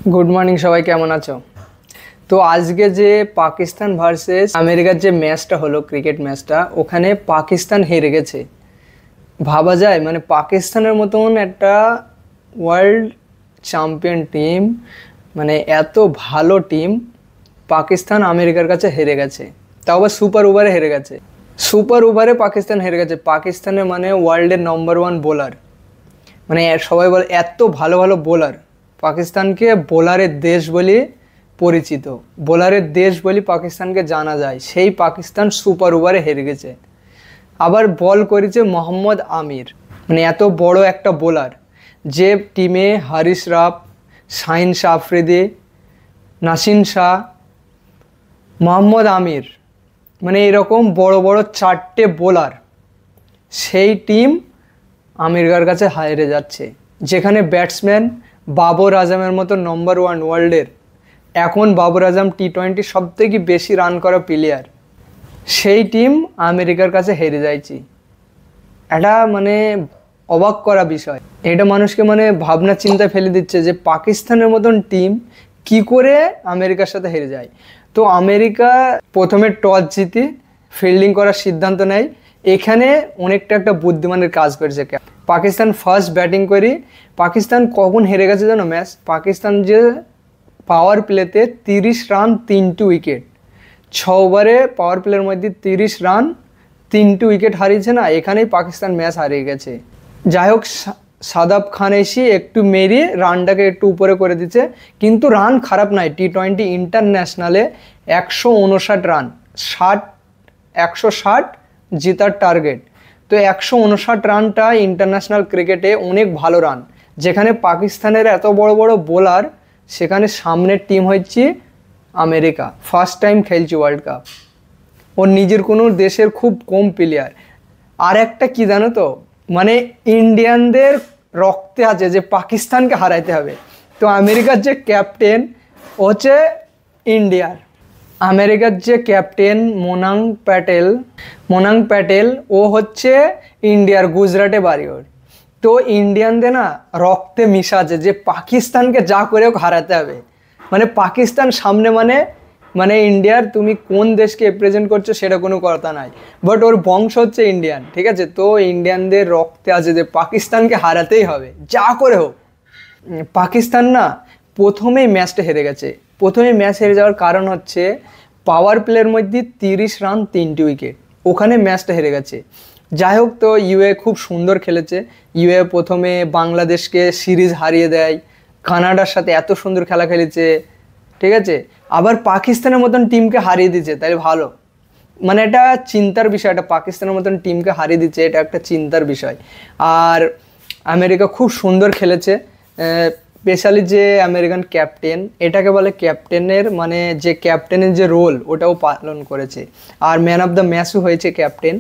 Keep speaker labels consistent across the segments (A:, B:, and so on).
A: Good morning সবাই, কেমন আছো? তো আজকে যে পাকিস্তান ভার্সেস আমেরিকার যে ম্যাচটা হলো, ক্রিকেট ম্যাচটা, ওখানে পাকিস্তান হেরে গেছে। ভাবা যায় মানে পাকিস্তানের মতন একটা ওয়ার্ল্ড চ্যাম্পিয়ন টিম, মানে এত ভালো টিম, পাকিস্তান আমেরিকার কাছে হেরে গেছে। তাও আবার সুপার ওভারে হেরে গেছে। সুপার ওভারে পাকিস্তান হেরে গেছে। পাকিস্তানের মানে ওয়ার্ল্ডের নম্বর ওয়ান বোলার, মানে সবাই বলে এত ভালো ভালো বোলার। পাকিস্তানকে বোলারের দেশ বলে পরিচিত, বোলারের দেশ বলে পাকিস্তানকে জানা যায়। সেই পাকিস্তান সুপার ওভারে হেরে গেছে। আবার বল করেছে মোহাম্মদ আমির, মানে এত বড় একটা বোলার, যে টিমে হারিস রাফ, শাহিন শাহ আফ্রিদি, নাসিন শাহ, মোহাম্মদ আমির, মানে এরকম বড় বড় চারটে বোলার, সেই টিম আমেরিকার কাছে হেরে যাচ্ছে। যেখানে ব্যাটসম্যান বাবর আজমের মতো নম্বর ওয়ান ওয়ার্ল্ডের, এখন বাবর আজম টি-20 সবথেকে বেশি রান করা প্লেয়ার, সেই টিম আমেরিকার কাছে হেরে যাচ্ছে। এটা মানে অবাক করা বিষয়। এটা মানুষকে মানে ভাবনা চিন্তায় ফেলে দিচ্ছে যে পাকিস্তানের মতন টিম কি করে আমেরিকার সাথে হেরে যায়। তো আমেরিকা প্রথমে টস জিতে ফিল্ডিং করার সিদ্ধান্ত নেয়। এখানে অনেকটা একটা বুদ্ধিমানের কাজ করেছে। পাকিস্তান ফার্স্ট ব্যাটিং করি, পাকিস্তান কখন হেরে গেছে জানো ম্যাচ? পাকিস্তান যে পাওয়ার প্লেতে 30 রান 3টে উইকেট, 6 ওভারে পাওয়ার প্লের মধ্যে 30 রান 3টে উইকেট হারিয়েছে না, এখানেই পাকিস্তান ম্যাচ হারিয়ে গেছে। যাই হোক, সাদাব খান এসে একটু মেরিয়ে রানটাকে একটু উপরে করে দিচ্ছে, কিন্তু রান খারাপ নয়। টি-20 ইন্টারন্যাশনালে 159 রান, 160 জেতার টার্গেট। তো 159 রানটা ইন্টারন্যাশনাল ক্রিকেটে অনেক ভালো রান। যেখানে পাকিস্তানের এত বড় বড় বোলার, সেখানে সামনের টিম হচ্ছে আমেরিকা, ফার্স্ট টাইম খেলছে ওয়ার্ল্ড কাপ। ওর নিজের কোনো দেশের খুব কম প্লেয়ার। আর একটা কী জানো তো, মানে ইন্ডিয়ানদের রক্তে আছে যে পাকিস্তানকে হারাইতে হবে। তো আমেরিকার যে ক্যাপ্টেন হচ্ছে ইন্ডিয়ার, আমেরিকার যে ক্যাপ্টেন মোনাং প্যাটেল, ও হচ্ছে ইন্ডিয়ার, গুজরাটে বাড়ি ওর। তো ইন্ডিয়ানদের না রক্তে মিশা আছে যে পাকিস্তানকে যা করে হারাতে হবে। মানে পাকিস্তান সামনে মানে ইন্ডিয়ার, তুমি কোন দেশকে রিপ্রেজেন্ট করছো সেটা কোনো কথা নাই, বাট ওর বংশ হচ্ছে ইন্ডিয়ান, ঠিক আছে? তো ইন্ডিয়ানদের রক্তে আছে যে পাকিস্তানকে হারাতেই হবে যা করে হোক। পাকিস্তান না প্রথমেই ম্যাচটা হেরে গেছে। প্রথমে ম্যাচ হেরে যাওয়ার কারণ হচ্ছে পাওয়ার প্লের মধ্যে 30 রান 3টে উইকেট, ওখানে ম্যাচটা হেরে গেছে। যাই হোক, তো ইউএ খুব সুন্দর খেলেছে। ইউএ প্রথমে বাংলাদেশকে সিরিজ হারিয়ে দেয়, কানাডার সাথে এত সুন্দর খেলা খেলেছে, ঠিক আছে? আবার পাকিস্তানের মতন টিমকে হারিয়ে দিচ্ছে, তাই ভালো। মানে এটা চিন্তার বিষয়, এটা পাকিস্তানের মতন টিমকে হারিয়ে দিচ্ছে, এটা একটা চিন্তার বিষয়। আর আমেরিকা খুব সুন্দর খেলেছে, স্পেশালি যে আমেরিকান ক্যাপ্টেন, এটাকে বলে ক্যাপ্টেনের, মানে যে ক্যাপ্টেনের যে রোল ওটাও পালন করেছে। আর ম্যান অফ দ্য ম্যাচও হয়েছে ক্যাপ্টেন।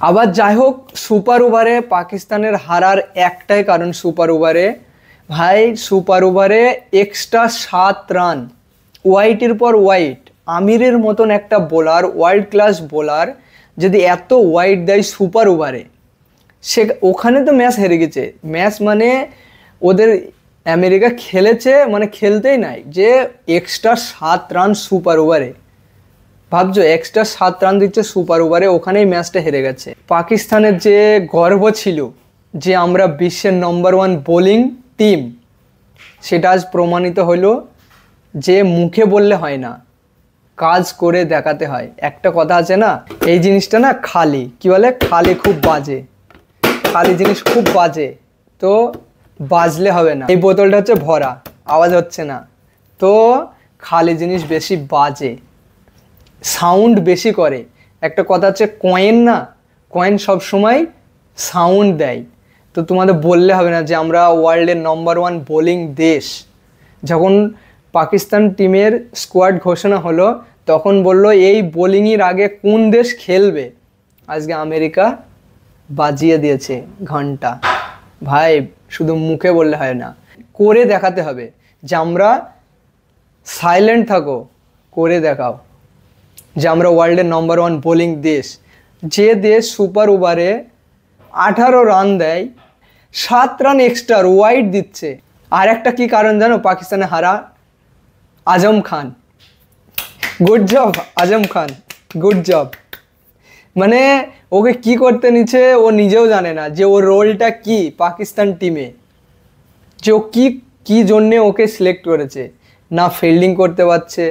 A: আবার যাই হোক, সুপার ওভারে পাকিস্তানের হারার একটাই কারণ, সুপার ওভারে এক্সট্রা 7 রান, ওয়াইটের পর ওয়াইট। আমিরের মতন একটা বোলার, ওয়ার্ল্ড ক্লাস বোলার, যদি এত ওয়াইট দেয় সুপার ওভারে, সে ওখানে তো ম্যাচ হেরে গেছে। ম্যাচ মানে ওদের আমেরিকা খেলেছে, মানে খেলতেই নাই, যে এক্সট্রা 7 রান সুপার ওভারে। ভাবছো এক্সট্রা 7 রান দিচ্ছে সুপার ওভারে, ওখানেই ম্যাচটা হেরে গেছে। পাকিস্তানের যে গর্ব ছিল যে আমরা বিশ্বের নম্বর ওয়ান বোলিং টিম, সেটা আজ প্রমাণিত হলো যে মুখে বললে হয় না, কাজ করে দেখাতে হয়। একটা কথা আছে না, এই জিনিসটা না খালি, কি বলে, খালি খুব বাজে, খালি জিনিস খুব বাজে, তো বাজলে হবে না। এই বোতলটা হচ্ছে ভরা, আওয়াজ হচ্ছে না, তো খালি জিনিস বেশি বাজে, সাউন্ড বেশি করে। একটা কথা হচ্ছে কয়েন না, কয়েন সবসময় সাউন্ড দেয়। তো তোমাদের বললে হবে না যে আমরা ওয়ার্ল্ডের নম্বর ওয়ান বোলিং দেশ। যখন পাকিস্তান টিমের স্কোয়াড ঘোষণা হলো, তখন বললো এই বোলিংয়ের আগে কোন দেশ খেলবে, আজকে আমেরিকা বাজিয়ে দিয়েছে ঘন্টা। ভাই শুধু মুখে বললে হয় না, করে দেখাতে হবে। যে আমরা সাইলেন্ট থাকো, করে দেখাও যে আমরা ওয়ার্ল্ডের নম্বর ওয়ান বোলিং দেশ। যে দেশ সুপার ওভারে 18 রান দেয়, 7 রান এক্সট্রা ওয়াইড দিচ্ছে, আর একটা কি কারণ জানো পাকিস্তানে হারা? Azam Khan. Good job Azam Khan, good job. মানে ওকে কি করতে নিচ্ছে ও নিজেও জানে না যে ওর রোলটা কি পাকিস্তান টিমে, যে ও কি কি জন্যে ওকে সিলেক্ট করেছে। না ফিল্ডিং করতে পারছে,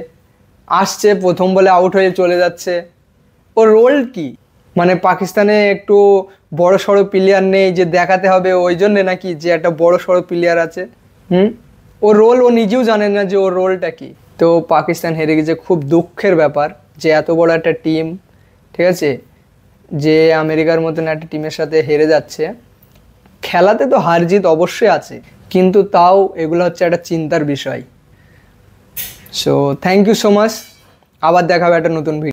A: আসছে প্রথম বলে আউট হয়ে চলে যাচ্ছে, ওর রোল কি? মানে পাকিস্তানে একটু বড় সড়ো প্লেয়ার নেই যে দেখাতে হবে ওই জন্যে নাকি যে একটা বড় সড়ো প্লেয়ার আছে? ওর রোল ও নিজেও জানে না যে ওর রোলটা কি। তো পাকিস্তান হেরে গেছে, খুব দুঃখের ব্যাপার যে এত বড় একটা টিম, ঠিক আছে, যে আমেরিকার মতন একটা টিমের সাথে হেরে যাচ্ছে। খেলাতে তো হার জিত অবশ্যই আছে, কিন্তু তাও এগুলো হচ্ছে একটা চিন্তার বিষয়। So thank you so much, আবার দেখা হবে একটা নতুন ভিডিও।